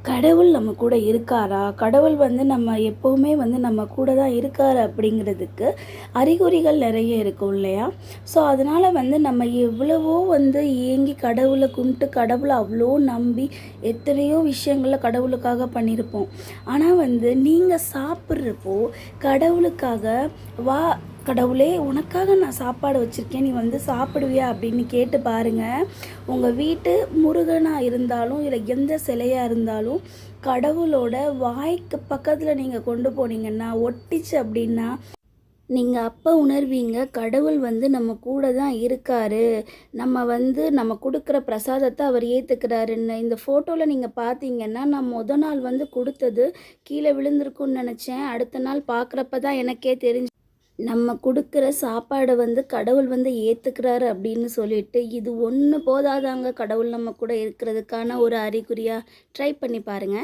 கடவுள் நம்ம கூட இருக்காரா? கடவுள் வந்து நம்ம எப்பவுமே வந்து நம்ம கூட தான் இருக்காரு அப்படிங்கிறதுக்கு அறிகுறிகள் நெறைய இருக்கும் இல்லையா? ஸோ, அதனால வந்து நம்ம எவ்வளவோ வந்து ஏங்கி கடவுள கும்பிட்டு கடவுள அவ்வளோ நம்பி எத்தனையோ விஷயங்கள கடவுளுக்காக பண்ணியிருப்போம். ஆனா வந்து நீங்க சாப்பிட்றப்போ கடவுளுக்காக "வா கடவுளே உனக்காக நான் சாப்பாடு வச்சிருக்கேன். நீ வந்து சாப்பிடுவியா?" அப்படின்னு கேட்டு பாருங்க. உங்க வீட்டு முருகனா இருந்தாலும், இல்ல எந்த சிலையா இருந்தாலும், கடவுளோட வாய்க்கு பக்கத்துல நீங்க கொண்டு போனீங்கன்னா, ஒட்டிச்சு அப்படின்னா, நீங்க அப்ப உணர்வீங்க, கடவுள் வந்து நம்ம கூட தான் இருக்காரு. நம்ம வந்து நம்ம குடுக்குற பிரசாதத்த அவர் ஏத்துக்கிறாருன்னு. இந்த ஃபோட்டோல நீங்க பார்த்தீங்கன்னா, நான் நாள் வந்து குடுத்தது கீழ விழுந்திருக்கும்னு நெனச்சேன். அடுத்த நாள் பார்க்குறப்ப தான் எனக்கே நம்ம குடுக்குற சாப்பாட வந்து கடவுள் வந்து ஏத்துக்கிறாரு அப்படின்னு சொல்லிட்டு, இது ஒண்ணு போதாதாங்க கடவுள் நம்ம கூட இருக்கிறதுக்கான ஒரு அறிகுறியா? ட்ரை பண்ணி பாருங்க.